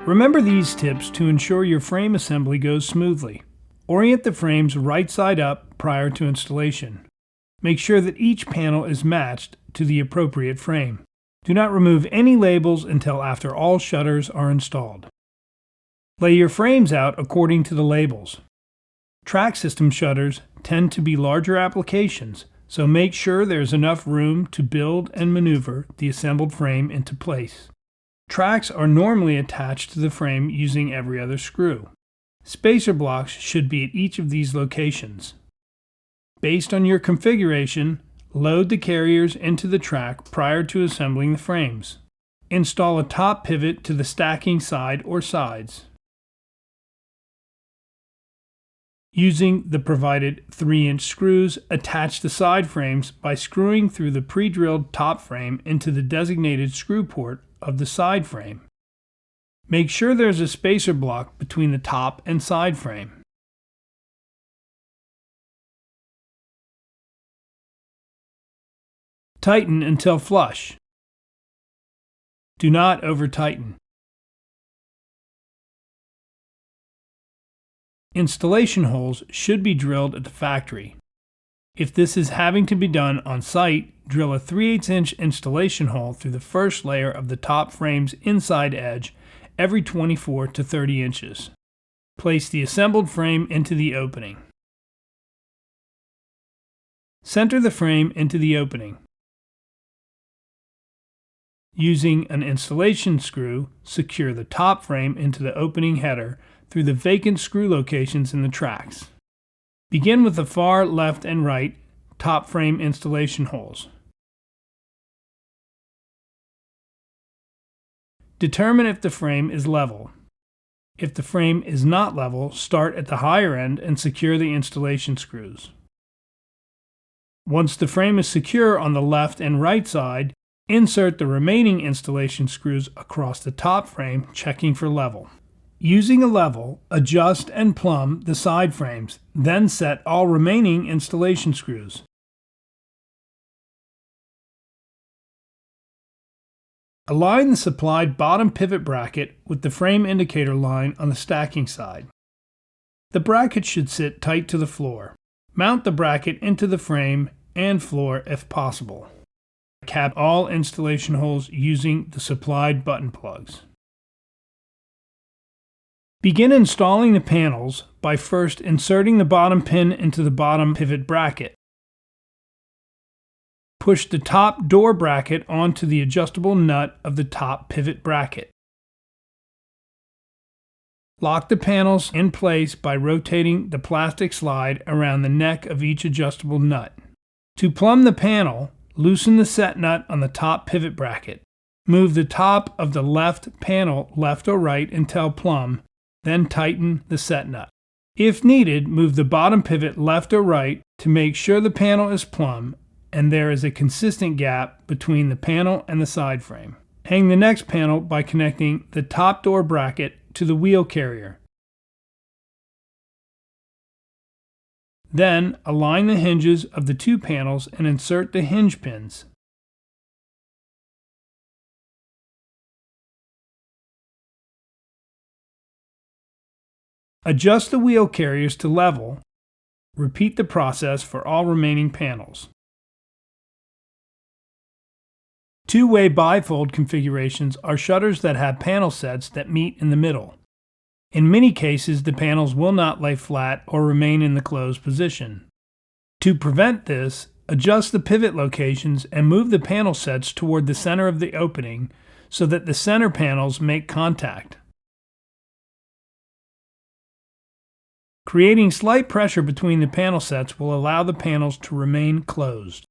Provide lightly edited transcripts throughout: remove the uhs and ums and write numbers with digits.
Remember these tips to ensure your frame assembly goes smoothly. Orient the frames right side up prior to installation. Make sure that each panel is matched to the appropriate frame. Do not remove any labels until after all shutters are installed. Lay your frames out according to the labels. Track system shutters tend to be larger applications, so make sure there's enough room to build and maneuver the assembled frame into place. Tracks are normally attached to the frame using every other screw. Spacer blocks should be at each of these locations. Based on your configuration, load the carriers into the track prior to assembling the frames. Install a top pivot to the stacking side or sides. Using the provided 3-inch screws, attach the side frames by screwing through the pre-drilled top frame into the designated screw port of the side frame. Make sure there's a spacer block between the top and side frame. Tighten until flush. Do not over-tighten. Installation holes should be drilled at the factory. If this is having to be done on site, drill a 3/8-inch installation hole through the first layer of the top frame's inside edge every 24 to 30 inches. Place the assembled frame into the opening. Center the frame into the opening. Using an installation screw, secure the top frame into the opening header through the vacant screw locations in the tracks. Begin with the far left and right top frame installation holes. Determine if the frame is level. If the frame is not level, start at the higher end and secure the installation screws. Once the frame is secure on the left and right side, insert the remaining installation screws across the top frame, checking for level. Using a level, adjust and plumb the side frames, then set all remaining installation screws. Align the supplied bottom pivot bracket with the frame indicator line on the stacking side. The bracket should sit tight to the floor. Mount the bracket into the frame and floor if possible. Cap all installation holes using the supplied button plugs. Begin installing the panels by first inserting the bottom pin into the bottom pivot bracket. Push the top door bracket onto the adjustable nut of the top pivot bracket. Lock the panels in place by rotating the plastic slide around the neck of each adjustable nut. To plumb the panel, loosen the set nut on the top pivot bracket. Move the top of the left panel left or right until plumb, then tighten the set nut. If needed, move the bottom pivot left or right to make sure the panel is plumb and there is a consistent gap between the panel and the side frame. Hang the next panel by connecting the top door bracket to the wheel carrier. Then align the hinges of the two panels and insert the hinge pins. Adjust the wheel carriers to level. Repeat the process for all remaining panels. Two-way bifold configurations are shutters that have panel sets that meet in the middle. In many cases, the panels will not lay flat or remain in the closed position. To prevent this, adjust the pivot locations and move the panel sets toward the center of the opening so that the center panels make contact. Creating slight pressure between the panel sets will allow the panels to remain closed.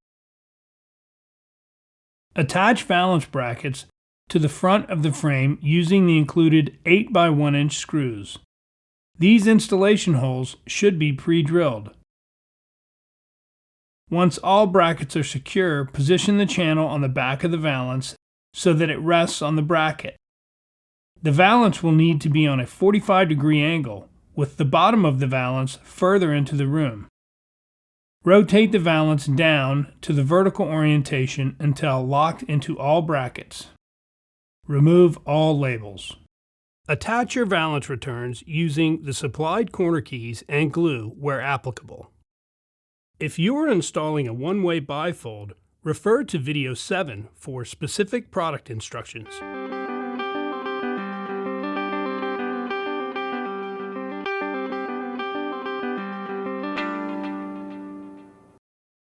Attach valance brackets to the front of the frame using the included 8x1-inch screws. These installation holes should be pre-drilled. Once all brackets are secure, position the channel on the back of the valance so that it rests on the bracket. The valance will need to be on a 45-degree angle, with the bottom of the valance further into the room. Rotate the valance down to the vertical orientation until locked into all brackets. Remove all labels. Attach your valance returns using the supplied corner keys and glue where applicable. If you are installing a one-way bifold, refer to video 7 for specific product instructions.